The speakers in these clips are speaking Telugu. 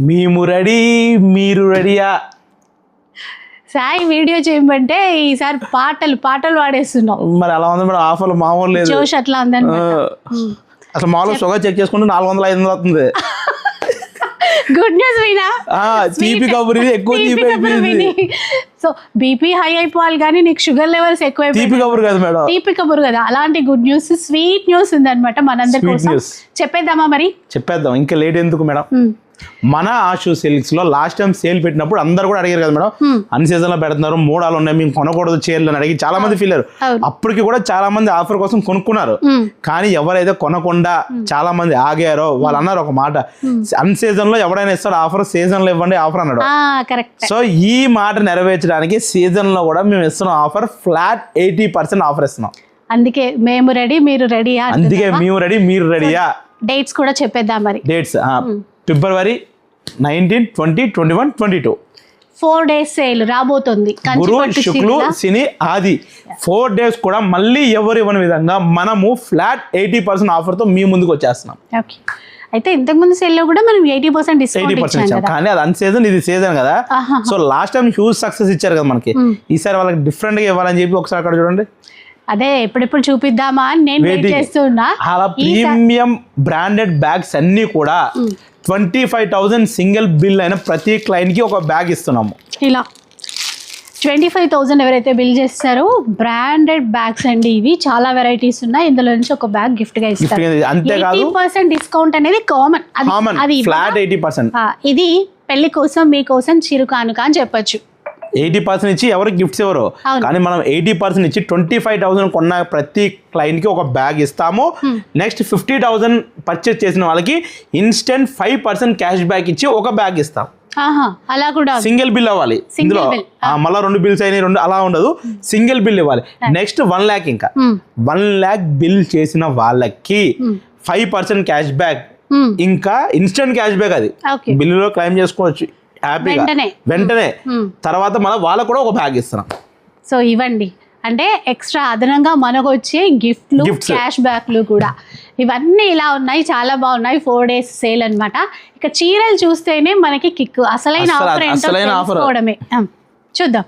మేము రెడీ మీరు రెడీయా? సాయి వీడియో చేయమంటే ఈసారి పాటలు పాడేస్తున్నాం. మరి అలా ఉంది మేడం, ఆఫర్లు మామూలు లేదు, జోష్ అట్లా ఉందని. అసలు మామూలుగా షుగర్ చెక్ చేసుకుంటే 400-500 అవుతుంది. గుడ్ న్యూస్ వినా, తీపి కబురు ఎక్కువ సో బీపీ హై అయిపోవాలి కానీ నీకు షుగర్ లెవెల్స్ ఎక్కువ. తీపి కబురు కదా మేడం, తీపి కబురు కదా. అలాంటి గుడ్ న్యూస్, స్వీట్ న్యూస్ ఉందన్నమాట మనందరి కోసం. చెప్పేద్దామా మరి? చెప్పేద్దాం, ఇంకా లేట్ ఎందుకు మేడం. మన ఆషు సిల్క్స్ లో లాస్ట్ టైం సేల్ పెట్టినప్పుడు అందరు కూడా అడిగారు కదా మేడం, అన్ సీజన్ లో పెడుతున్నారు, మూడాలు ఉన్నాయి, మేము కొనకూడదు చీరలు అని అడిగి చాలా మంది ఫీల్ అయ్యారు. అప్పటికి కూడా చాలా మంది ఆఫర్ కోసం కొనుక్కున్నారు. కానీ ఎవరైతే కొనకుండా చాలా మంది ఆగారో వాళ్ళు అన్నారు ఒక మాట, అన్ సీజన్ లో ఎవడైనా ఇస్తాడు ఆఫర్, సీజన్ లో ఇవ్వండి ఆఫర్ అన్నాడు. సో ఈ మాట నెరవేర్చడానికి సీజన్ లో కూడా మేము ఇస్తున్నాం ఆఫర్, ఫ్లాట్ 80% ఆఫర్ ఇస్తున్నాం. అందుకే మేము రెడీ మీరు రెడీయా? అందుకే మేము రెడీ మీరు రెడీయా? డేట్స్ కూడా చెప్పేద్దాం మరి. డేట్స్ ఫిబ్రవరి 19, 20, 21, 22 4 days సేల్ రాబోతుంది. గురు శుక్లు శని ఆది 4 days కూడా మళ్ళీ ఎవరు ఇవ్వని విధంగా మనము ఫ్లాట్ 80% ఆఫర్ తో మీ ముందుకు వచ్చేస్తున్నాం. అయితే ఇంతకు ముందు సేల్ లో కూడా మనం 80% ఇచ్చాం, కానీ అది అన్ సీజన్, ఇది సీజన్ కదా. So last time huge success ఇచ్చారు కదా మనకి, ఈసారి వాళ్ళకి డిఫరెంట్ గా ఇవ్వాలని చెప్పి ఒకసారి అక్కడ చూడండి. అదే ఎప్పుడెప్పుడు చూపిద్దామా అని నేను వెయిట్ చేస్తున్నా. అలా ప్రీమియం బ్రాండెడ్ బ్యాగ్స్ అన్ని కూడా 25,000 సింగిల్ బిల్ అయిన ప్రతి క్లయింట్ కి ఒక బ్యాగ్ ఇస్తున్నాము. ఇలా 25,000 ఎవరైతే బిల్ చేస్తారో బ్రాండెడ్ బ్యాగ్స్ అండి, ఇవి చాలా వెరైటీస్ ఉన్నాయి. ఇందులో నుంచి ఒక బ్యాగ్ గిఫ్ట్ గా ఇస్తారు. అంతేకాదు 80% డిస్కౌంట్ అనేది కామన్, అది ఫ్లాట్ 80%. ఇది పెళ్లి కోసం మీకోసం చిరు కానుక అని చెప్పొచ్చు. 80% ఇచ్చి ఎవరికి గిఫ్ట్స్ ఎవరు, కానీ మనం 80% ఇచ్చి 25,000 కొన్న ప్రతి క్లయింట్ కి ఒక బ్యాగ్ ఇస్తాము. నెక్స్ట్ 50,000 పర్చేస్ చేసిన వాళ్ళకి ఇన్స్టెంట్ 5% క్యాష్ బ్యాక్ ఇచ్చి ఒక బ్యాగ్ ఇస్తాం. అలా కూడా సింగిల్ బిల్ అవ్వాలి ఇందులో, మళ్ళీ 2 బిల్స్ అయినాయి 2 అలా ఉండదు, సింగిల్ బిల్ ఇవ్వాలి. నెక్స్ట్ 1 lakh, ఇంకా 1 lakh బిల్ చేసిన వాళ్ళకి 5% క్యాష్ బ్యాక్, ఇంకా ఇన్స్టెంట్ క్యాష్ బ్యాక్, అది బిల్లులో క్లెయిమ్ చేసుకోవచ్చు హ్యాపీగా వెంటనే. తర్వాత మన వాళ్ళకు కూడా ఒక బ్యాగ్ ఇస్తున్నాం. సో ఇవ్వండి అంటే ఎక్స్ట్రా అదనంగా మనకు వచ్చే గిఫ్ట్లు, క్యాష్ బ్యాక్లు కూడా ఇవన్నీ ఇలా ఉన్నాయి, చాలా బాగున్నాయి. 4 days సేల్ అన్నమాట. ఇక చీరలు చూస్తేనే మనకి కిక్, అసలైన ఆఫర్ చూద్దాం.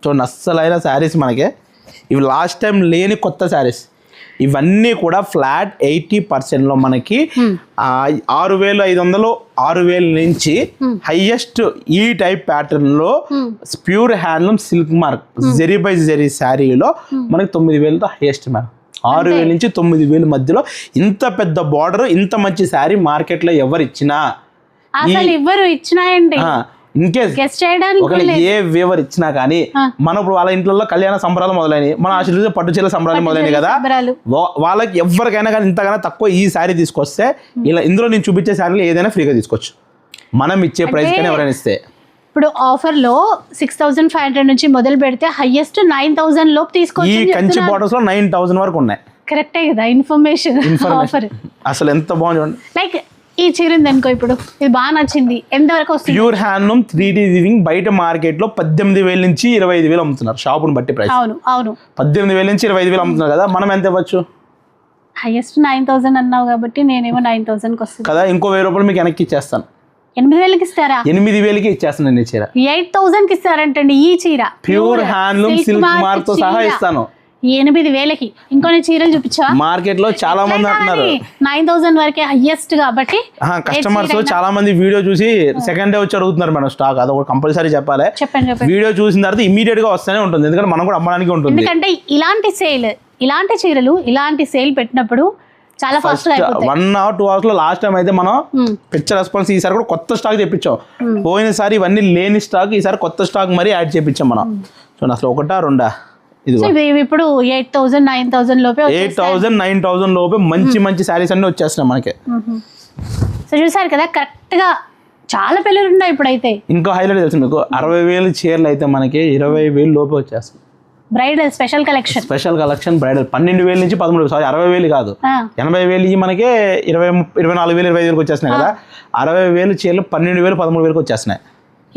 చూడండి, అస్సలైన శారీస్ మనకి ఇవి లాస్ట్ టైం లేని కొత్త శారీస్. ఇవన్నీ కూడా ఫ్లాట్ 80% లో మనకి 6,500, 6,000 నుంచి హైయెస్ట్ ఈ టైప్ ప్యాటర్న్ లో pure handloom silk mark zari by zari శారీలో మనకి 9,000తో హైయెస్ట్ మేడం. 6,000 నుంచి 9,000 మధ్యలో ఇంత పెద్ద బార్డర్, ఇంత మంచి శారీ మార్కెట్ లో ఎవరు ఇచ్చినా ఇన్కేస్ ఒకవేళ ఏ వేవర్ ఇచ్చినా కానీ మన ఇప్పుడు వాళ్ళ ఇంట్లో కళ్యాణ సంబరాలు మొదలైనవి, మన ఆశీర్వాద పట్టు చీరల సంబరాలు మొదలైనవి కదా, వాళ్ళకి ఎవరికైనా కానీ ఇంతకన్నా తక్కువ ఈ శారీ తీసుకొస్తే ఇలా ఇందులో నేను చూపించే శారీలు ఏదైనా ఫ్రీగా తీసుకోవచ్చు మనం ఇచ్చే ప్రైస్ కానీ ఎవరైనా ఇస్తే. ఇప్పుడు ఆఫర్ లో 6,500 నుంచి మొదలు పెడితే హైయెస్ట్ 9,000 లోపు తీసుకోవచ్చు. ఈ కంచి బార్డర్స్ లో 9,000 వరకు ఉన్నాయి. కరెక్టే కదా ఇన్ఫర్మేషన్. ఆఫర్ అసలు ఎంత బాగుంది. లైక్ ఈ చీర ఉంది అనుకో, ఇప్పుడు ఇది బాగా నచ్చింది, ఎంత వరకు వస్తుంది? ప్యూర్ హ్యాండ్లూమ్ 3D వీవింగ్ బయట మార్కెట్ లో 18,000 నుంచి 25,000 అమ్ముతున్నారు, షాపును బట్టి ప్రైస్. అవును 18,000 నుంచి 25,000 అమ్ముతున్నారు కదా, మనం ఎంత ఇవ్వచ్చు? హైయెస్ట్ 9,000 అన్నావు కాబట్టి నేనేమో 9,000కి వస్తుంది కదా, ఇంకో 1,000 రూపాయలు మీకు వెనక్కి ఇచ్చేస్తాను. 8,000కి ఇస్తారా? 8,000కి ఇచ్చేస్తాను ఈ చీర. 8,000కి ఇస్తారంటండి ఈ చీర, ప్యూర్ హ్యాండ్లూమ్ సిల్క్ మార్క్ తో సహా ఇస్తాను. 8,000కి ఇంకొన్ని చీరలు చూపించా. మార్కెట్ లో చాలా మంది అంటున్నారు 9,000 వరకే హైయెస్ట్ కాబట్టి కస్టమర్స్ చాలా మంది వీడియో చూసి సెకండ్ డే వచ్చి అడుగుతున్నారు మేడం స్టాక్. అది ఒక కంపల్సరీ చెప్పాలి. వీడియో చూసిన తర్వాత ఇమీడియట్ గా వస్తూనే ఉంటుంది, ఎందుకంటే మనం కూడా అమ్మడానికి ఉంటుంది. ఎందుకంటే ఇలాంటి చీరలు ఇలాంటి సేల్ పెట్టినప్పుడు చాలా ఫాస్ట్ గా 1 or 2 hours లో లాస్ట్ టైం అయితే మనం పిక్చర్ రెస్పాన్స్ ఈసారి కూడా కొత్త స్టాక్ తెప్పించాం. పోయినసారి ఇవన్నీ లేని స్టాక్, ఈసారి కొత్త స్టాక్ మరీ యాడ్ చేపించాం మనం. చూడండి అసలు 1 or 2 ఇప్పుడు 8,000, 9,000 లోపే 8,000, 9,000 లోపే మంచి శారీస్ అన్ని వచ్చేస్తున్నాయి మనకి. సో చూసారు కదా, కరెక్ట్ గా చాలా పెళ్ళిళ్ళు ఉన్నాయి ఇప్పుడైతే. ఇంకో హైలైట్ తెలుసు మీకు, 60,000 చీరలు అయితే మనకి 20,000 లోపే వచ్చేస్తాయి. బ్రైడల్ స్పెషల్ కలెక్షన్ బ్రైడల్ 12,000 నుంచి 13,000, సారీ 60,000 కాదు, 80,000 మనకి 24,000, 25,000 వచ్చేస్తున్నాయి కదా. 60,000 చీరలు 12,000, 13,000 వచ్చేస్తున్నాయి.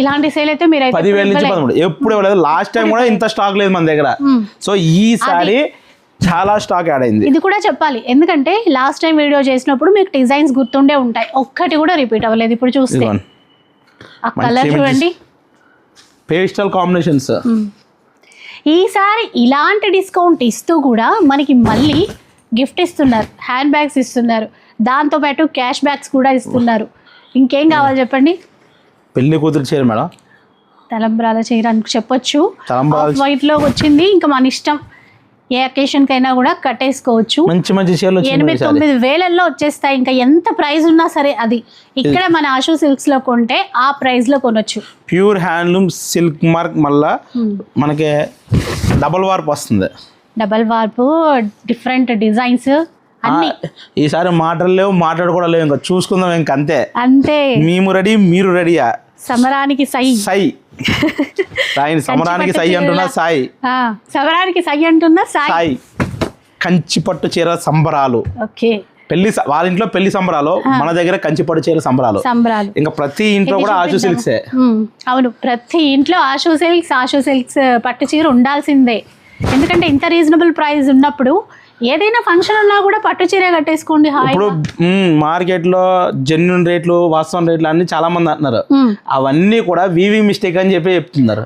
ఇలాంటి సేల్ అయితే మీరు 10,000 నుంచి 13,000 ఎప్పుడు ఇవ్వలేదు. లాస్ట్ టైం కూడా ఇంత స్టాక్ లేదు మన దగ్గర. సో ఈసారి చాలా స్టాక్ యాడ్ అయింది. ఇది కూడా చెప్పాలి, ఎందుకంటే లాస్ట్ టైం వీడియో చేసినప్పుడు మీకు డిజైన్స్ గుర్తుండే ఉంటాయి, ఒక్కటి కూడా రిపీట్ అవ్వలేదు. ఇప్పుడు చూస్తే ఆ కలర్ చూడండి, పేస్టల్ కాంబినేషన్స్. ఈసారి ఇలాంటి డిస్కౌంట్ ఇస్తూ కూడా మనకి మళ్ళీ గిఫ్ట్ ఇస్తున్నారు, హ్యాండ్ బ్యాగ్స్ ఇస్తున్నారు, దాంతోపాటు క్యాష్ బ్యాగ్స్ కూడా ఇస్తున్నారు. ఇంకేం కావాలి చెప్పండి. పెళ్లి కూతురు చీర మేడం, తలంబ్రాల చీర అని చెప్పొచ్చు. తలంబ్రాల వైట్ లో వచ్చింది, ఇంకా మన ఇష్టం, ఏ అకేషన్ కైనా కూడా కట్టేసుకోవచ్చు. మంచి మంచి చీరలు 8-9 వేలల్లో వచ్చేస్తాయి. ఇంకా ఎంత ప్రైస్ ఉన్నా సరే అది ఇక్కడ మన ఆషు సిల్క్స్ లో కొంటే ఆ ప్రైస్ లో కొనొచ్చు. ప్యూర్ హ్యాండ్లూమ్ సిల్క్ మార్క్, మళ్ళా మనకి డబల్ వార్ప్ వస్తుంది. డబల్ వార్పు, డిఫరెంట్ డిజైన్స్ అన్ని. ఈసారి మాటలు లేవు, మాట్లాడు కూడా లేవు, ఇంకా చూసుకుందాం ఇంక అంతే. అంతే, మేము రెడీ, మీరు రెడీయా? సమరానికి సై సై సాయి, సమరానికి సై అంటున్నా సాయి, సమరానికి సై అంటున్నా సాయి. కంచిపట్టు చీర సంబరాలు. ఓకే, పెళ్లి వాళ్ళ ఇంట్లో పెళ్లి సంబరాలు, మన దగ్గర కంచిపట్టు చీర సంబరాలు. ఇంకా ప్రతి ఇంట్లో కూడా ఆషు సిల్క్సే. అవును, ప్రతి ఇంట్లో ఆషు సిల్క్స్ పట్టు చీర ఉండాల్సిందే. ఎందుకంటే ఇంత రీజనబుల్ ప్రైస్ ఉన్నప్పుడు ఏదైనా ఫంక్షన్ ఉన్నా కూడా పట్టు చీర కట్టేసుకోండి. ఇప్పుడు మార్కెట్ లో జెన్యున్ రేట్లు, వాస్తవం రేట్లు అన్ని చాలా మంది అంటున్నారు. అవన్నీ కూడా వీవింగ్ మిస్టేక్ అని చెప్పి చెప్తున్నారు.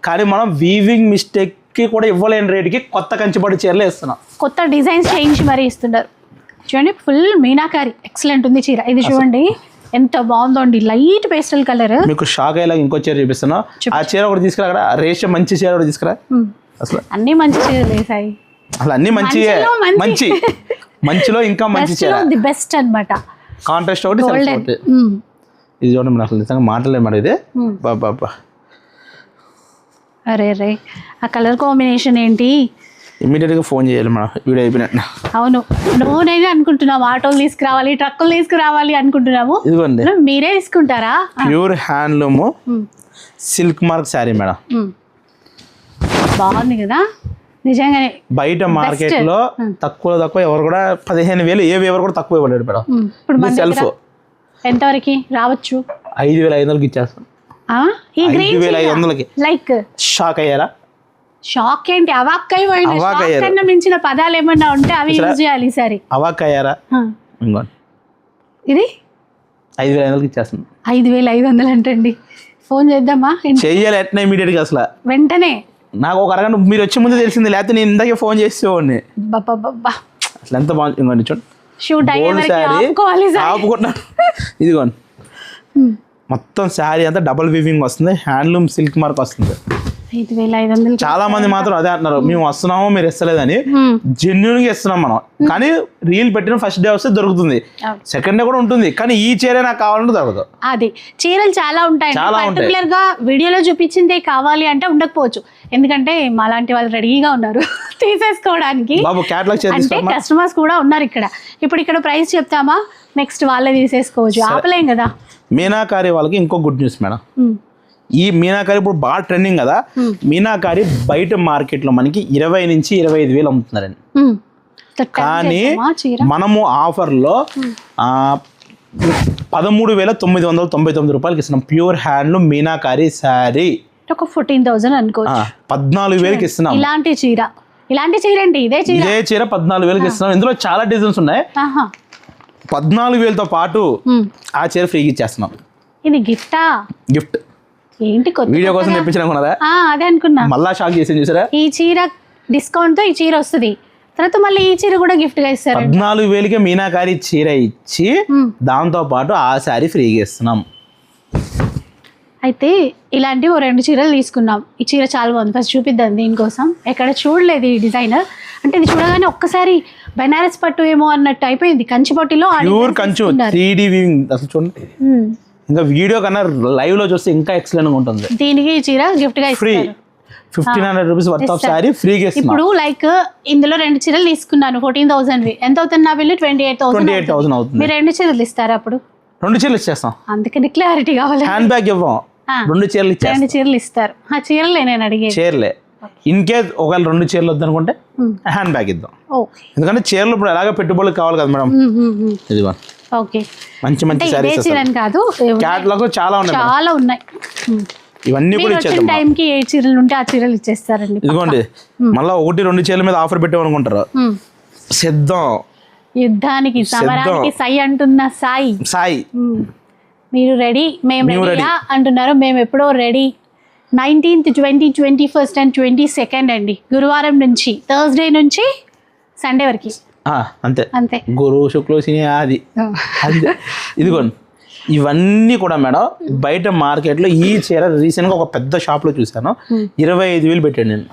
కానీ మనం వీవింగ్ మిస్టేక్ కి కూడా ఇవ్వలేని రేటుకి కొత్త కంచిపట్టు చీరలు ఇస్తున్నాం. కొత్త డిజైన్స్ చేయించి మరీ ఇస్తున్నారు. చూడండి, ఫుల్ మీనాకారి, ఎక్సలెంట్ ఉంది చీర. ఇది చూడండి ఎంత బాగుందో అండి, లైట్ పేస్టల్ కలర్. మీకు షాక్ అయ్యేలాగా ఇంకో చీర చూపిస్తున్నా. ఆ చీర ఒకటి తీసుకురా, అక్కడ రేషం మంచి చీర ఒకటి తీసుకురా. అసలు అన్ని మంచి చీరలు వేసాయి, అసలు అన్ని మంచి మంచిలో ఇంకా మంచి చీర, ది బెస్ట్ అన్నమాట. కాంట్రాస్ట్ ఒకటి, ఇది చూడండి మేడం, అసలు నిజంగా మాటలే మేడం ఇది. బాబా, అరే రే, ఆ కలర్ కాంబినేషన్ ఏంటి! ఇమీడియట్ గా ఫోన్ చేయాలి మేడం వీడియో అయిపోయినట్టు. అవును, నువ్వునైనా అనుకుంటున్నాము ఆటోలు తీసుకురావాలి, ట్రక్కులు తీసుకురావాలి అనుకుంటున్నాము. ఇదిగోండి, మీరే తీసుకుంటారా? Pure handloom silk mark sari madam, బాగుంది కదా నిజంగానే. బయట మార్కెట్ లో తక్కువ ఎవరు కూడా 15,000 ఎవరు కూడా తక్కువ ఇవ్వలేడు మేడం. ఇప్పుడు సెల్ఫ్ ఎంతవరకు రావచ్చు? 5,500కి ఇచ్చేస్తాం. 5,500కి లైక్ షాక్ అయ్యారా? షాక్ ఏంటి, అవాక్కైనా మించిన పదాలు ఏమన్నా ఉంటే అవి యూజ్ చేయాలి. సరే, అవాక్ అయ్యారా? ఇది 5,500కి ఇచ్చేస్తాం. 5,500 అంటండి. ఫోన్ చేద్దామా? చెయ్యాలి ఎట్లా ఇమీడియట్ గా, అసలు వెంటనే. నాకు ఒక అరగంట మీరు వచ్చే ముందు తెలిసింది, లేకపోతే నేను ఇందాకే ఫోన్ చేసేవాడిని. అసలు ఎంత బాగుంది. ఇంకోండి చూడండి, షూట్ ఆపుకుంటున్నాను. ఇదిగోండి, మొత్తం శారీ అంతా డబుల్ వీవింగ్ వస్తుంది, హ్యాండ్లూమ్ సిల్క్ మార్క్ వస్తుంది. 5,500. చాలా మంది మాత్రం అదే అంటున్నారు, మేము వస్తున్నాము మీరు ఇస్తలేదని. జెన్యున్ గా ఇస్తున్నాం మనం, కానీ రీల్ పెట్టిన ఫస్ట్ డే వస్తే దొరుకుతుంది, సెకండ్ డే కూడా ఉంటుంది. కానీ ఈ చీర నాకు కావాలంటే దొరకదు. అది చీరలు చాలా ఉంటాయి, పర్టికులర్ గా వీడియోలో చూపించిందే కావాలి అంటే ఉండకపోవచ్చు. ఎందుకంటే మాలాంటి వాళ్ళు రెడీగా ఉన్నారు తీసేసుకోవడానికి. బాబు క్యాటలాగ్ అంటే కస్టమర్స్ కూడా ఉన్నారు ఇక్కడ. ఇప్పుడు ఇక్కడ ప్రైస్ చెప్తామా, నెక్స్ట్ వాళ్ళే తీసేసుకోవచ్చు, ఆపలేం కదా. మీనాకారి వాళ్ళకి ఇంకో గుడ్ న్యూస్ మేడం. ఈ మీనాకారి ఇప్పుడు బాగా ట్రెండింగ్ కదా. మీనాకారి బయట మార్కెట్ లో మనకి 20 నుంచి 25,000 అమ్ముతున్నారండి. కానీ మనము ఆఫర్ లో 13,999 రూపాయలకి ఇస్తున్నాం. ప్యూర్ హ్యాండ్లూమ్ మీనాకారి శారీ ఒక 14,000 అనుకోవచ్చు. 14,000కి ఇస్తున్నాం. ఇలాంటి చీర ఏంటి, ఇదే చీర 14,000కి ఇస్తున్నాం. ఇందులో చాలా డిజైన్స్ ఉన్నాయి. 14,000తో పాటు ఆ చీర ఫ్రీగా ఇచ్చేస్తున్నాం. ఇది గిఫ్టా? గిఫ్ట్ ఏంటి, వీడియో కోసం తెప్పించాలనుకున్నారా? అదే అనుకున్నా. మళ్ళా షాక్ చేసి చూసారా, ఈ చీర డిస్కౌంట్ తో ఈ చీర వస్తుంది, తర్వాత మళ్ళీ ఈ చీర కూడా గిఫ్ట్ గా ఇస్తారు. 14,000కి మీనాకారి చీర ఇచ్చి దాంతో పాటు ఆ శారీ ఫ్రీగా ఇస్తున్నాం. అయితే ఇలాంటివి 2 చీరలు తీసుకున్నాం. ఈ చీర చాలా బాగుంది, ఫస్ట్ చూపిద్దాం. దీనికోసం ఎక్కడ చూడలేదు ఈ డిజైనర్. అంటే ఇది చూడగానే ఒక్కసారి బెనారస్ పట్టు ఏమో అన్నట్టు అయిపోయింది. కంచిపట్టులో ప్యూర్ కంచు 3D వీవింగ్. అసలు చూడండి, ఇంకా వీడియో కన్నా లైవ్ లో చూస్తే ఇంకా ఎక్సలెంట్ గా ఉంటుంది. దీనికి ఈ చీర గిఫ్ట్ గా ఇస్తారు. 1,500 రూపీస్ వర్త్ ఆఫ్ శారీ ఫ్రీగా ఇస్తున్నాం. ఇప్పుడు లైక్ ఇందులో 2 చీరలు తీసుకున్నాను, 14,000. ఎంత అవుతుంది నా బిల్లు? 28,000 అవుతుంది. మీరు 2 చీరలు ఇస్తారా? అప్పుడు 2 చీరలు ఇచ్చేస్తాం. అందుకని క్లారిటీ కావాలి. హ్యాండ్ బ్యాగ్ ఇవ్వం, 2 చీరలు ఇచ్చేస్తాం. 2 చీరలు ఇస్తారు. చీరలే నేను అడిగేది. చీరలే. ఇన్ కేస్ ఒకవేళ 2 చీరలు వద్దనుకుంటే హ్యాండ్ బ్యాగ్ ఇద్దాం. ఎందుకంటే చీరలు ఇప్పుడు ఎలాగ పెట్టుబడులు కావాలి కదా మేడం. ఇదిగో ఓకే, మంచి మంచి సారీస్ కాదు, క్యాటలాగ్ చాలా ఉన్నాయి. ఇవన్నీ కూడా ఇచ్చేద్దాం. టైంకి ఏ చీరలు ఉంటే ఆ చీరలు ఇచ్చేస్తారండి. ఇదిగోండి, మళ్ళీ 1-2 చీరల మీద ఆఫర్ పెట్టామనుకుంటారు. సిద్ధం యుద్ధానికి, సమరానికి సై అంటున్న సాయి. మీరు రెడీ, మేము రెడీయా అంటున్నారు. మేము ఎప్పుడో ready. 19th, 20, 21st and 22nd అండి, గురువారం నుంచి థర్స్డే నుంచి సండే వరకు అంతే అంతే. గురు శుక్ల శని అది అంతే. ఇదిగోండి ఇవన్నీ కూడా మేడం బయట మార్కెట్లో ఈ చీర రీసెంట్గా ఒక పెద్ద షాప్లో చూశాను, 25,000 పెట్టాను నేను.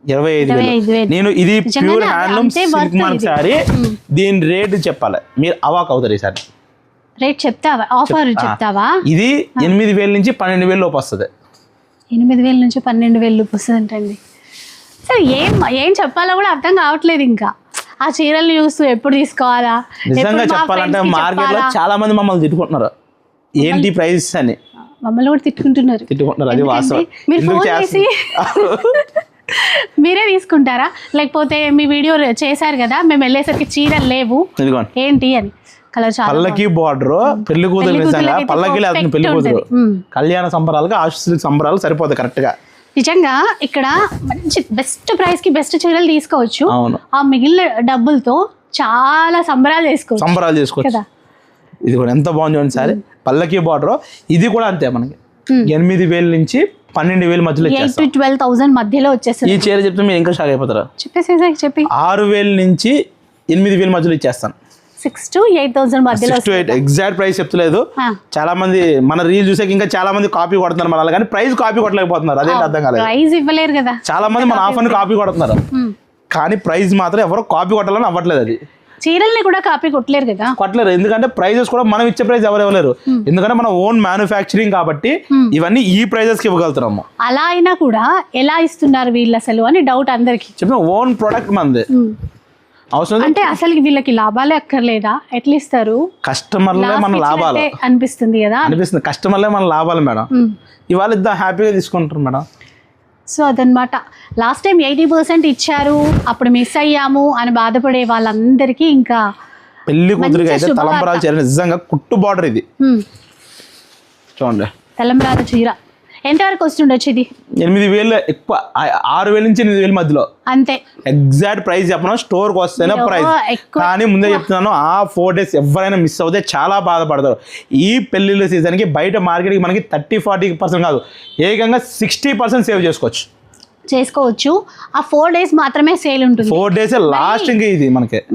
25,000. నేను ఇది pure handloom silk mark sorry, దీని రేట్ చెప్పాలి, మీరు అవాక్ అవుతారు ఈసారి. రేట్ చెప్తావా? ఆఫర్ చెప్తావా? ఇది 8,000 నుంచి 12,000 లోపు వస్తుంది. 8,000 నుంచి 12,000 లోపు వస్తుందంటండి. సరే ఏం చెప్పాలో కూడా అర్థం కావట్లేదు. ఇంకా ఆ చీరలు చూస్తూ ఎప్పుడు తీసుకోవాలా? నిజంగా చెప్పాలంటే మార్కెట్ లో చాలా మంది మమ్మల్ని తిట్టుకుంటున్నారు, ఏంటి ప్రైస్ అని. మమ్మల్ని కూడా తిట్టుకుంటున్నారు. అది వాస్తవం. మీరు ఫోన్ చేసి మీరే తీసుకుంటారా, లేకపోతే మీ వీడియో చేశారు కదా మేము వెళ్ళేసరికి చీరలు లేవు ఏంటి అని? కలర్ చాలా పల్లకి బార్డర్, పెళ్లి కూతురు నిజంగా పల్లకి లేదు, పెళ్లి కూతురు కళ్యాణ సంబరాలుగా ఆశీస్సులకు సంబరాలు సరిపోతాయి కరెక్ట్ గా. నిజంగా ఇక్కడ మంచి బెస్ట్ ప్రైస్ కి బెస్ట్ చీరలు తీసుకోవచ్చు. ఆ మిగిలిన డబ్బులతో చాలా సంబరాలు చేసుకోవచ్చు కదా. ఇది కూడా ఎంత బాగుంది సార్, పల్లకి బార్డర్. ఇది కూడా అంతే, మనకి 8,000 నుంచి 12,000 మధ్యలో 8,000-12,000 మధ్యలో వచ్చేస్తుంది. ఈ చీర చెప్తే మీరు ఇంకా షాక్ అయిపోతారా? చెప్పి 6,000 నుంచి 8,000 మధ్యలో ఇచ్చేస్తాను. 6,000 to 8,000 మధ్యలో. ఎగ్జాక్ట్ ప్రైస్ చెప్తలేదు. చాలా మంది మన రీల్ చూసాక ఇంకా చాలా మంది కాపీ కొడుతున్నారు మన, కానీ ప్రైస్ కాపీ కొట్టలేకపోతున్నారు. అదేంటి అర్థం కాలేదు. ప్రైస్ ఇవ్వలేరు కదా. చాలా మంది మన ఆఫర్ ని కాపీ కొడుతున్నారు, కానీ ప్రైస్ మాత్రం ఎవరు కాపీ కొట్టాలని అవ్వట్లేదు. అది చీరల్ని కూడా కాపీ కొట్టలేరు కదా. కొట్టలేరు, ఎందుకంటే ప్రైజెస్ కూడా మనం ఇచ్చే ప్రైస్ ఎవరు ఇవ్వలేరు, ఎందుకంటే మన ఓన్ మ్యానుఫ్యాక్చరింగ్ కాబట్టి ఇవన్నీ ఈ ప్రైజెస్ కి ఇవ్వగలుగుతున్నాము. అలా అయినా కూడా ఎలా ఇస్తున్నారు వీళ్ళు అసలు అని డౌట్ అందరికి. చెప్పిన ఓన్ ప్రొడక్ట్ మనది అవసరం అంటే అసలు వీళ్ళకి లాభాలే అక్కర్లేదా? ఎట్లా ఇస్తారు? కస్టమర్లే మన లాభాలు అనిపిస్తుంది కదా. అనిపిస్తుంది, కస్టమర్లే మన లాభాలు మేడం. ఇవాళ ఇద్దరు హ్యాపీగా తీసుకుంటారు మేడం. సో అదనమాట. లాస్ట్ టైం 80% ఇచ్చారు, అప్పుడు మిస్ అయ్యాము అని బాధపడే వాళ్ళందరికీ ఇంకా పెళ్లి కూతురికి అయితే తలంబరాలు చీర నిజంగా కుట్టు బార్డర్. ఇది చూడండి, తలంబరాల చీర ఎంతవరకు వస్తుండొచ్చు? ఇది 8,000 ఎక్కువ, 6,000 నుంచి 8,000 మధ్యలో అంతే. ఎగ్జాక్ట్ ప్రైస్ చెప్పను, స్టోర్ కి వస్తేనే ప్రైస్. కానీ ముందే చెప్తున్నాను, ఆ 4 days ఎవరైనా మిస్ అవుతే చాలా బాధపడతారు. ఈ పెళ్లిళ్ళ సీజన్ కి బయట మార్కెట్ కి మనకి 30-40% కాదు, ఏకంగా 60% సేవ్ చేసుకోవచ్చు. ఆ 4 days మాత్రమే సేల్ ఉంటుంది. 4 days లాస్ట్. ఇంకా ఇది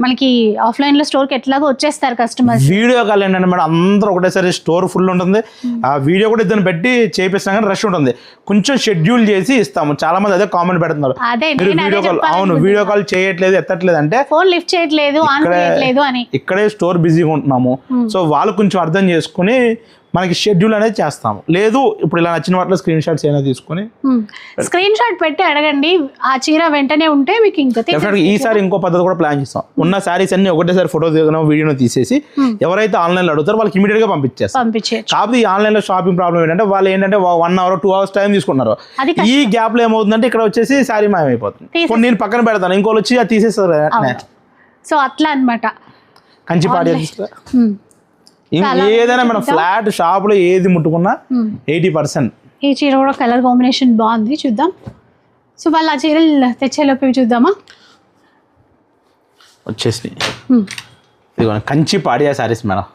మనకి ఆఫ్లైన్ లో స్టోర్ కి ఎట్లాగో వచ్చేస్తారు కస్టమర్స్. వీడియో కాల్ ఏంటంటే మేడం అందరూ ఒకటేసారి స్టోర్ ఫుల్ ఉంటుంది, ఆ వీడియో కూడా ఇద్దరు పెట్టి చేపిస్తాం కానీ రష్ ఉంటుంది, కొంచెం షెడ్యూల్ చేసి ఇస్తాము. చాలా మంది అదే కామెంట్ పెడుతున్నారు, వీడియో కాల్ అవును వీడియో కాల్ చేయట్లేదు ఎత్తట్లేదు అంటే, ఫోన్ లిఫ్ట్ చేయట్లేదు అని. ఇక్కడే స్టోర్ బిజీగా ఉంటున్నాము. సో వాళ్ళు కొంచెం అర్థం చేసుకుని మనకి షెడ్యూల్ అనేది చేస్తాము. లేదు ఇప్పుడు ఇలా నచ్చిన వాటిలో స్క్రీన్ షాట్స్ ఏమైనా తీసుకుని స్క్రీన్ షాట్ పెట్టి అడగండి, ఆ చీర వెంటనే ఉంటే మీకు ఇంకా ఈసారి ఇంకో పద్ధతి కూడా ప్లాన్ చేస్తాం. ఉన్న శారీస్ అన్ని ఒకటేసారి ఫోటో దిగడం వీడియోను తీసేసి ఎవరైతే ఆన్లైన్ లో అడుగుతారో వాళ్ళకి ఇమీడియట్ గా పంపించేస్తాం. కాకపోతే ఈ ఆన్లైన్ లో షాపింగ్ ప్రాబ్లం ఏంటంటే వాళ్ళు ఏంటంటే 1 hour 2 hours టైం తీసుకుంటున్నారు. ఈ గ్యాప్ లో ఏమవుతుందంటే ఇక్కడ వచ్చేసి శారీ మాయమైపోతుంది. ఇప్పుడు నేను పక్కన పెడతాను, ఇంకోళ్ళు వచ్చి అది తీసేస్తారు. సో అట్లా అన్నమాట. కంచి పాడి ఏదైనా మనం ఫ్లాట్ షాప్ లో ఏది ముట్టుకున్నా 80%. ఈ చీర కూడా కలర్ కాంబినేషన్ బాగుంది, చూద్దాం. సో వాళ్ళు ఆ చీరలు తెచ్చేలోపు చూద్దామా. వచ్చేసి ఇదిగో కంచి పాడియా శారీస్ మేడం.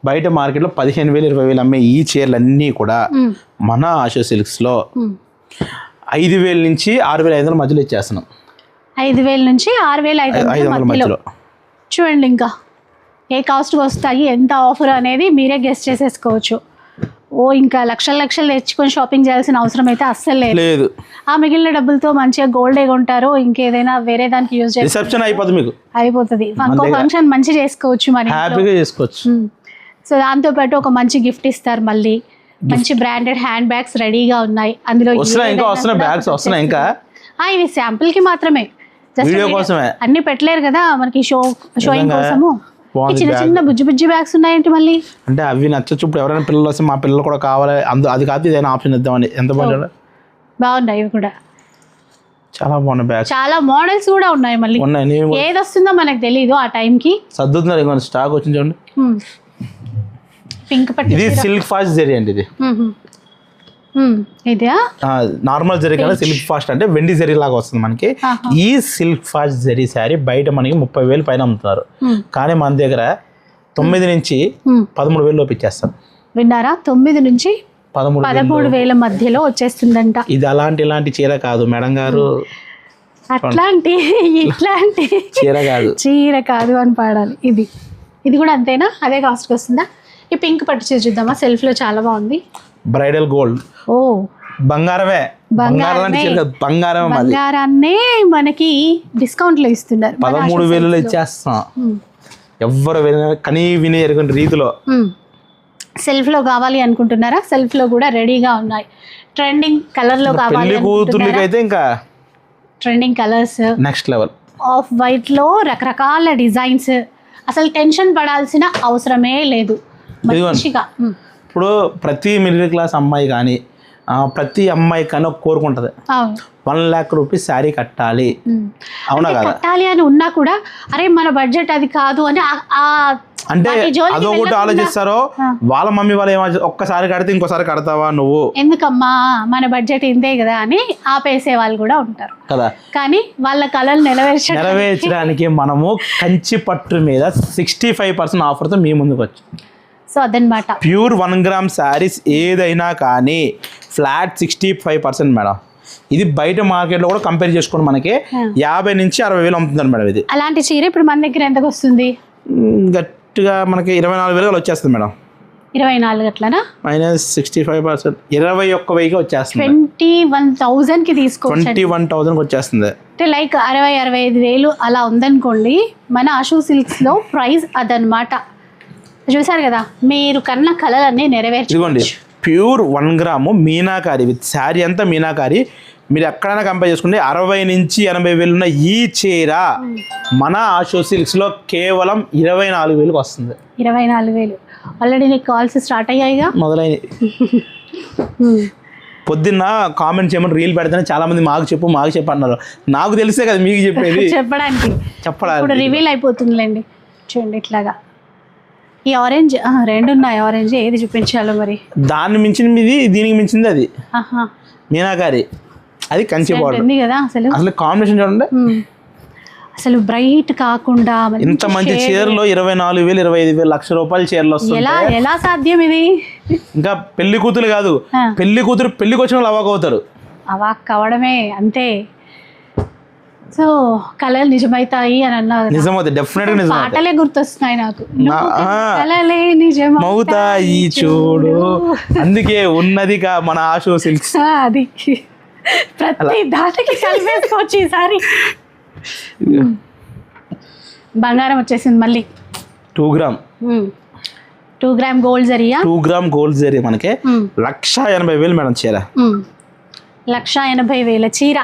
బయట మార్కెట్ లో 15,000 20,000 అమ్మే ఈ చీరలు అన్నీ కూడా మన ఆశా సిల్క్స్ లో 5,000 నుంచి 6,500 మధ్యలో ఇచ్చేస్తున్నాం. 5,000 నుంచి 6,500 మధ్యలో. చూడండి ఇంకా ఏ కాస్ట్ వస్తాయి, ఎంత ఆఫర్ అనేది మీరే గెస్ట్ చేసేసుకోవచ్చు. ఇంకా లక్షలు తెచ్చుకొని షాపింగ్ చేయాల్సిన అవసరం అయితే అస్సలు లేదు. ఆ మిగిలిన డబ్బులతో మంచిగా గోల్డ్ కొంటారో ఇంకేదైనా వేరే దానికి యూజ్ చేసి రిసెప్షన్ అయిపోతుంది. ఫంక్షన్ మంచి చేసుకోవచ్చు, మరి హ్యాపీగా చేసుకోవచ్చు. సో దాంతో పాటు ఒక మంచి గిఫ్ట్ ఇస్తారు. మళ్ళీ మంచి బ్రాండెడ్ హ్యాండ్ బ్యాగ్స్ రెడీగా ఉన్నాయి. అందులో ఇవి శాంపుల్ కి మాత్రమే, అన్ని పెట్టలేరు కదా మనకి షోయింగ్ కోసము. చిన్న బుజ్జి బ్యాగ్స్ ఉన్నాయంటే మళ్ళీ అంటే అవి నచ్చచ్చు. ఇప్పుడు ఎవరైనా పిల్లలు వస్తే మా పిల్లలు కూడా కావాలి, అది కాదు ఇదైనా ఆప్షన్ ఇద్దామని. ఎంత బాగున్నాయి ఇవి కూడా, చాలా బాగున్నాయి బ్యాగ్స్. చాలా మోడల్స్ కూడా ఉన్నాయి. మళ్ళీ ఏది వస్తుందో మనకు తెలియదు ఆ టైం కి. సర్దుతున్నారు ఇంకొన్ని స్టాక్ వచ్చింది చూడండి. పింక్ పట్టు, ఇది సిల్క్ ఫాస్ట్ జరీ అండి. ఇది నార్మల్ జరీ కదా, సిల్క్ ఫాస్ట్ అంటే వెండి జరీ లాగా వస్తుంది మనకి. ఈ సిల్క్ ఫాస్ట్ జరీ శారీ బయట మనకి 30,000 పైన అమ్ముతున్నారు, కానీ మన దగ్గర 9 నుంచి 13,000 లోపు ఇచ్చేస్తాం. విన్నారా? 9 నుంచి 13,000 మధ్యలో వచ్చేస్తుందంట. ఇది ఇలాంటి చీర కాదు మేడం గారు, అట్లాంటి ఇట్లాంటి చీర కాదు అని పాడాలి. ఇది కూడా అంతేనా? అదే కాస్ట్కి వస్తుందా? ఈ పింక్ పట్టు చీర చూద్దామా, సెల్ఫ్ లో చాలా బాగుంది. Bridal gold. ఓ బంగారాన్నే మనకి డిస్కౌంట్ లో ఇస్తున్నారు. 13,000 ఇచ్చేస్తాం. ఎవరు కనీ వినే రీతిలో. సెల్ఫ్ లో కావాలి అనుకుంటున్నారా? సెల్ఫ్ లో కూడా రెడీగా ఉన్నాయి. ట్రెండింగ్ కలర్ లో కావాలి కూతుర్లకైతే ఇంకా trending colours next level. Off white లో రకరకాల డిజైన్స్, అసలు టెన్షన్ పడాల్సిన అవసరమే లేదు. మంచిగా ఇప్పుడు ప్రతి మిడిల్ క్లాస్ అమ్మాయి కానీ ప్రతి అమ్మాయి కానీ ఒక కోరుకుంటది 1 lakh రూపీస్ శారీ కట్టాలి, అవునా కదా? కట్టాలి అని ఉన్నా కూడా అరే మన బడ్జెట్ అది కాదు అని అంటే అదొకటి ఆలోచిస్తారో. వాళ్ళ మమ్మీ వాళ్ళు ఒక్కసారి కడితే ఇంకోసారి కడతావా నువ్వు, ఎందుకమ్మా మన బడ్జెట్ ఇంతే కదా అని ఆపేసే వాళ్ళు కూడా ఉంటారు కదా. కానీ వాళ్ళ కళలు నెరవేర్చడానికి మనము కంచి పట్టు మీద 65% ఆఫర్తో మీ ముందుకు వచ్చాం. సో అదనమాట. ప్యూర్ 1 gram శారీస్ ఏదైనా కానీ ఫ్లాట్ 65% మేడం. ఇది బయట మార్కెట్లో కూడా కంపేర్ చేసుకుని మనకి 50,000 నుంచి 60,000 అమ్ముతున్నారు మేడం. ఇది అలాంటి చీర ఇప్పుడు మన దగ్గర ఎంతకు వస్తుంది? గట్టిగా మనకి 24,000 వచ్చేస్తుంది మేడం. 24 అట్లనా? -65%, 21,000 వచ్చేస్తుంది. 21,000కి తీసుకోవచ్చు. 21,000కి వచ్చేస్తుంది. అంటే లైక్ 60-65,000 అలా ఉందనుకోండి. మన ఆషు సిల్క్స్ లో ప్రైస్ అదనమాట. చూసారు కదా, మీరు కన్న కళలన్నీ నెరవేర్చుకోండి. Pure 1 gram meenakari with sari అంతా మీనాకారి. మీరు ఎక్కడైనా కంపేర్ చేసుకుంటే 60,000 నుంచి 80,000 ఉన్న ఈ చీర మన ఆషు సిల్క్స్ లో కేవలం 24,000కి వస్తుంది. 24,000 ఆల్రెడీ నీకు కాల్స్ స్టార్ట్ అయ్యాయిగా, మొదలైనవి. పొద్దున్న కామెంట్ చేయమని రీల్ పెడితేనే చాలా మంది మాకు చెప్పు అన్నారు. నాకు తెలిసే కదా మీకు చెప్పేది, చెప్పడానికి ఇప్పుడు రివీల్ అయిపోతుందిలేండి. చూడండి ఇట్లాగా ఈ ఆరెంజ్ 2 ఉన్నాయి. ఆరెంజ్ ఏది చూపించాలో మరి. దాన్ని మించింది ఇది, దీనికి మించింది అది. మీనాకారి, అది కంచి బార్డర్ ఉంది కదా. అసలు కాంబినేషన్ చూడండి. అసలు బ్రైట్ కాకుండా ఇంత మంచి చీరలో 24,000, 25,000, లక్ష రూపాయల చీరలు వస్తాయి. ఎలా సాధ్యం ఇది? ఇంకా పెళ్లి కూతురు కాదు, పెళ్లి కూతురు పెళ్లికి వచ్చిన వాళ్ళు అవాక్ అవుతారు. అవాక్ అవడమే అంతే. సో కళలు నిజమైతాయి అని అన్నారు. నిజమవుతాయి, డెఫినెట్ గా పాటలే గుర్తొస్తున్నాయి నాకు. కళలే నిజమవుతాయి చూడు, అందుకే ఉన్నదిగా మన ఆషు సిల్క్స్. అది ప్రతి దాటికి కలిపేసుకోవచ్చు ఈసారి. బంగారం వచ్చేసింది మళ్ళీ. 2 gram 2 gram గోల్డ్ జరియా. 2 gram గోల్డ్ జరీ మనకి 1,80,000 మేడం చీర. 1,80,000 చీర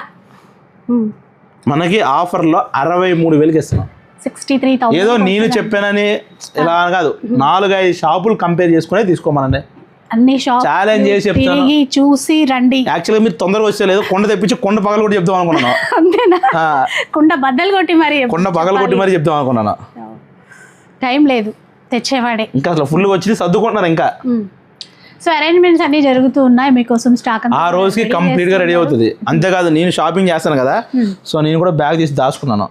మనకి ఆఫర్లో 63,000కి ఇస్తున్నాం. 63,000. ఏదో నేను చెప్పానని ఇలా కాదు, 4-5 షాపులు కంపేర్ చేసుకునే తీసుకోమనండి. అన్ని షాప్ ఛాలెంజ్ చేసి చెప్తాను, చూసి రండి. యాక్చువల్గా మీరు తొందరగా వచ్చే లేదు, కొండ తెప్పించి కొండ పగలు కొట్టి చెప్తాం అనుకున్నాను. అంతేనా? కొండ బద్దలు కొట్టి మరి చెప్తాం అనుకున్నాను. టైం లేదు, తెచ్చేవాడే. ఇంకా అసలు ఫుల్గా వచ్చి సర్దుకుంటున్నారు ఇంకా. సో అరేంజ్మెంట్స్ అన్ని జరుగుతూ ఉన్నాయి మీకోసం. స్టాక్ ఆ రోజుకి కంప్లీట్ గా రెడీ అవుతుంది. అంతేకాదు నేను షాపింగ్ చేస్తాను కదా, సో నేను కూడా బ్యాగ్ తీసి దాచుకున్నాను.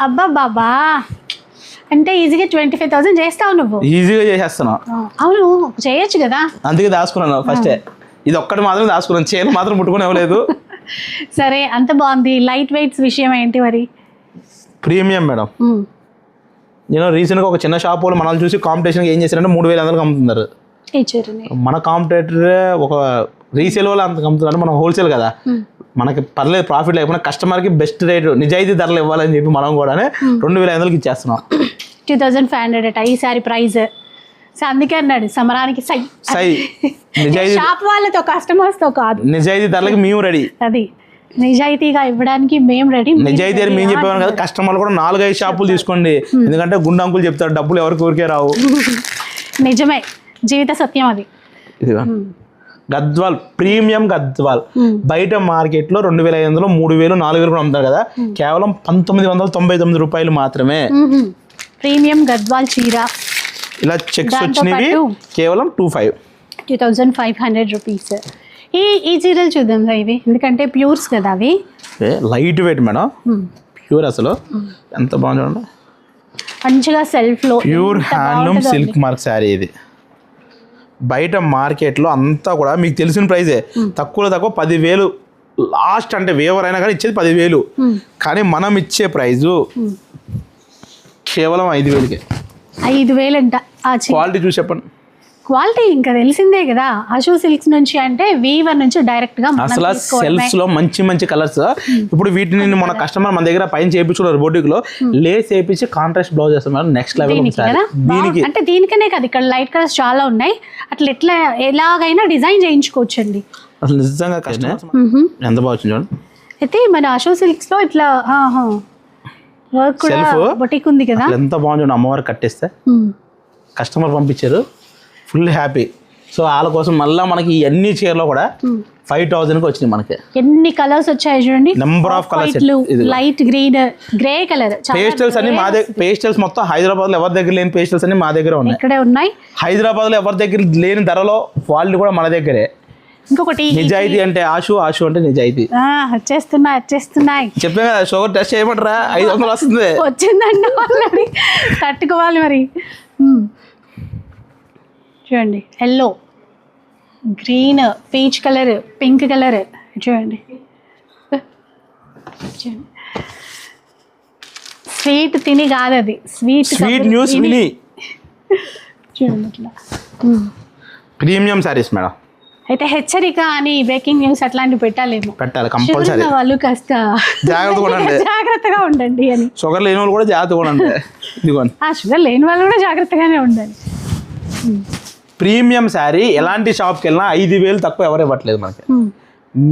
అబ్బా బాబా, అంటే ఈజీగా 25,000 చేస్తావు నువ్వు? ఈజీగా చేసేస్తాను. అవును, చేయొచ్చు కదా, అందుకే దాచుకున్నాను. ఫస్టే ఇది ఒక్కటి మాత్రం దాచుకున్నాను, చీర మాత్రం ముట్టుకుని ఇవ్వలేదు. సరే, అంత బాగుంది. లైట్ వెయిట్స్ విషయం ఏంటి మరి? Premium madam. నేను రీసెంట్గా ఒక చిన్న షాప్ వాళ్ళు మనల్ని చూసి కాంపిటీషన్కి ఏం చేశారంటే 3,500కి అమ్ముతున్నారు. మన కాంపిటేటర్ ఒక రీసేల్ వాళ్ళు అంత అమ్ముతున్నారు, మనం హోల్సేల్ కదా, మనకి పర్లేదు ప్రాఫిట్ లేకపోయినా కస్టమర్కి బెస్ట్ రేట్ నిజాయితీ ధరలు ఇవ్వాలని చెప్పి మనం కూడా 2,500కి ఇచ్చేస్తున్నాం. 2,500 అట ఈసారి ప్రైస్. సో అందుకే అన్నాడు సమరానికి సై సై. నిజాయితీ షాప్ వాళ్ళతో కస్టమర్స్తో కాదు, నిజాయితీ ధరలకి మేము రెడీ. అది నిజాయితీగా ఇవ్వడానికి మేము రెడీ. నిజాయితీ అని మేము చెప్పాము కదా, కస్టమర్లు కూడా 4-5 షాపులు తీసుకోండి, ఎందుకంటే గుండె అంకులు చెప్తారు డబ్బులు ఎవరికి ఊరికే రావు. నిజమే, జీవిత సత్యం అది. గద్వాల్ ప్రీమియం గద్వాల్ బయట మార్కెట్ లో 2,500, 3,000, 4,000 కూడా అమ్ముతారు కదా, కేవలం 1,999 రూపాయలు మాత్రమే. ప్రీమియం గద్వాల్ చీర ఇలా చెక్స్ వచ్చినవి కేవలం 2,500 రూపీస్. ఈ చీరలు చూద్దాం ఇవి, ఎందుకంటే ప్యూర్స్ కదా అవి. లైట్ వెయిట్ మేడం, ప్యూర్ అసలు ఎంత బాగుంది చూడండి. మంచిగా సెల్ఫ్లో pure handloom silk mark sari ఇది. బయట మార్కెట్లో అంతా కూడా మీకు తెలిసిన ప్రైజే, తక్కువలో తక్కువ 10,000 లాస్ట్. అంటే వేవర్ అయినా కానీ ఇచ్చేది 10,000, కానీ మనం ఇచ్చే ప్రైజు కేవలం 5,000కే. 5,000 అంట. క్వాలిటీ చూసి చెప్పండి. క్వాలిటీ ఇంకా తెలిసిందే కదా, ఆషు సిల్క్స్ నుంచి అంటే వీవర్ నుంచి డైరెక్ట్ గా అసలు సెల్ఫ్స్ లో మంచి మంచి కలర్స్. ఇప్పుడు వీటిని మన కస్టమర్ మన దగ్గర పైన చేయించుకున్నారు బోటిక్ లో, లేస్ చేయించి కాంట్రాస్ట్ బ్లౌజ్ చేస్తున్నారు. నెక్స్ట్ లెవెల్ దీనికి అంటే దీనికనే కదా, ఇక్కడ లైట్ కలర్స్ చాలా ఉన్నాయి. అట్లా ఎట్లా ఎలాగైనా డిజైన్ చేయించుకోవచ్చండి. అసలు నిజంగా కష్టం. ఎంత బాగా వచ్చింది చూడండి. అయితే మన ఆషు సిల్క్స్ లో ఇట్లా వర్క్ కూడా బొటిక్ ఉంది కదా, ఎంత బాగుంది. అమ్మవారు కట్టేస్తే కస్టమర్ పంపించారు, ఫుల్ హ్యాపీ. సో వాళ్ళ కోసం మళ్ళీ మనకి అన్ని చీరలో కూడా 5,000కి వచ్చినాయి. మనకి ఎన్ని కలర్స్ వచ్చాయి చూడండి, number of colours. Light green, grey colour, pastels అన్ని మా దగ్గర. పేస్టల్స్ మొత్తం హైదరాబాద్ లో ఎవరి దగ్గర లేని పేస్టల్స్ అన్ని మా దగ్గర ఉన్నాయి. ఇక్కడే ఉన్నాయి. హైదరాబాద్ లో ఎవరి దగ్గర లేని ధరలో క్వాలిటీ కూడా మన దగ్గరే. ఇంకొకటి నిజాయితీ అంటే ఆషు, ఆషు అంటే నిజాయితీ. వచ్చేస్తున్నాయి చెప్పే కదా, షుగర్ టెస్ట్ చేయమంటారా? 500 వస్తుంది. వచ్చిందండి ఆల్రెడీ, తట్టుకోవాలి మరి. చూడండి, yellow, green, peach colour, pink colour. చూడండి స్వీట్ తిని కాదు అది, స్వీట్ న్యూస్ విని. చూడండి ఇట్లా ప్రీమియం సారీస్ మేడం. అయితే హెచ్చరిక అని బ్రేకింగ్ న్యూస్ అట్లాంటివి పెట్టాలి కంపల్సరీ. వాళ్ళు కాస్త జాగ్రత్తగా ఉండండి అని. షుగర్ లేని వాళ్ళు కూడా జాగ్రత్తగా ఉండండి. ఇదిగోండి, షుగర్ లేని వాళ్ళు కూడా జాగ్రత్తగానే ఉండాలి. ప్రీమియం శారీ ఎలాంటి షాప్కి వెళ్ళినా 5,000 తక్కువ ఎవరు ఇవ్వట్లేదు మనకి.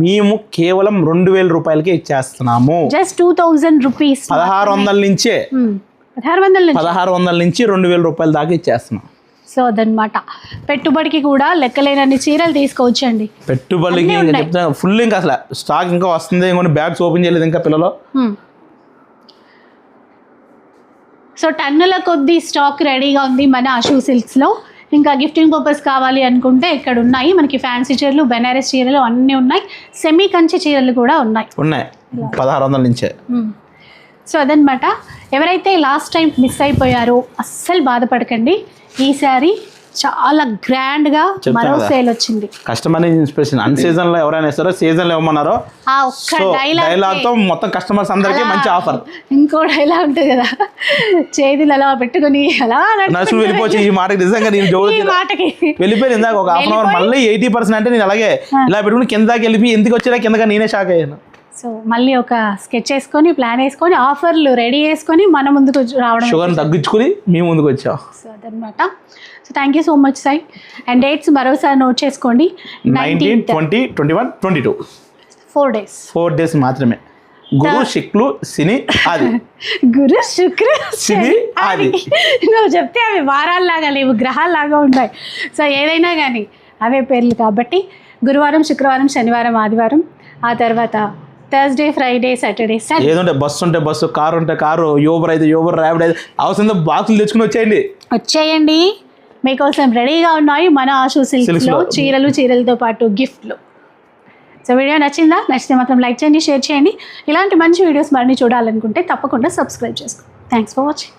మేము కేవలం 2,000 రూపాయలకే ఇచ్చేస్తున్నాము. Just 2,000 rupees. 1,600 నుంచే 1,600 నుంచి 2,000 రూపాయల దాకా ఇచ్చేస్తున్నాం. సో అదనమాట. పెట్టుబడికి కూడా లెక్కలేనన్ని చీరలు తీసుకోవచ్చండి. పెట్టుబడికి ఇంకా చెప్తున్నా, ఫుల్ ఇంకా అసలు స్టాక్ ఇంకా వస్తుంది. ఇంకొన్ని బ్యాగ్స్ ఓపెన్ చేయలేదు ఇంకా పిల్లలు. సో టన్నుల కొద్ది స్టాక్ రెడీగా ఉంది మన ఆషు సిల్క్స్లో. ఇంకా గిఫ్టింగ్ పర్పస్ కావాలి అనుకుంటే ఇక్కడ ఉన్నాయి మనకి ఫ్యాన్సీ చీరలు, బెనారస్ చీరలు అన్నీ ఉన్నాయి. సెమీ కంచి చీరలు కూడా ఉన్నాయి 1,600 నుంచే. సో అదనమాట. ఎవరైతే లాస్ట్ టైం మిస్ అయిపోయారో అస్సలు బాధపడకండి. ఈసారి చాలా గ్రాండ్ గా మరో సేల్ వచ్చింది. Customer inspiration. అన్ సీజన్ లో ఎవరైనా ఇస్తారో, సీజన్ లో ఇవ్వమన్నారో ఆ ఒక్క డైలాగ్ తో మొత్తం కస్టమర్స్ అందరికీ మంచి ఆఫర్. ఇంకో డైలాగ్ ఉంటుంది కదా, చేతులు అలా పెట్టుకుని అలా నడుచుకుని వెళ్ళిపోవచ్చు. ఈ మాటకి నిజంగా నేను మాటకి వెళ్ళిపోయింది ఇందాక ఒక 1/2 అవర్. మళ్ళీ 80% అంటే నేను అలాగే ఇలా పెట్టుకుని కిందకి వెళ్ళి ఎందుకు వచ్చేలా కిందగా నేనే షాక్ అయ్యాను. సో మళ్ళీ ఒక స్కెచ్ వేసుకొని, ప్లాన్ వేసుకొని, ఆఫర్లు రెడీ చేసుకొని మన ముందుకు రావడం, షుగర్ తగ్గించుకుని మేము ముందుకు వచ్చాం. సో అదనమాట. So thank you so much Sai. And dates మరోసారి నోట్ చేసుకోండి. 19, 20, 21, 22 4 days మాత్రమే. గురు శుక్రు శని ఆది. గురు శుక్ర శని ఆది. నువ్వు చెప్తే అవి వారాల్లాగా లేవు, గ్రహాల్లాగా ఉన్నాయి. సో ఏదైనా కానీ అవే పేర్లు కాబట్టి గురువారం, శుక్రవారం, శనివారం, ఆదివారం, ఆ తర్వాత థర్స్డే, ఫ్రైడే, సాటర్డే, సండే. ఏదంటే బస్సు ఉంటే బస్సు, కారు ఉంటే కారు, యూబర్ అయితే యూబర్, ర్యాపిడ్ అయితే అవసరం బాక్సులు తెచ్చుకుని వచ్చేయండి. మీకోసం రెడీగా ఉన్నాయి మన ఆషు సిల్క్స్లో చీరలతో పాటు గిఫ్ట్లు. సో వీడియో నచ్చిందా? నచ్చితే మాత్రం లైక్ చేయండి, షేర్ చేయండి. ఇలాంటి మంచి వీడియోస్ మరిన్ని చూడాలనుకుంటే తప్పకుండా సబ్స్క్రైబ్ చేసుకోండి. Thanks for watching.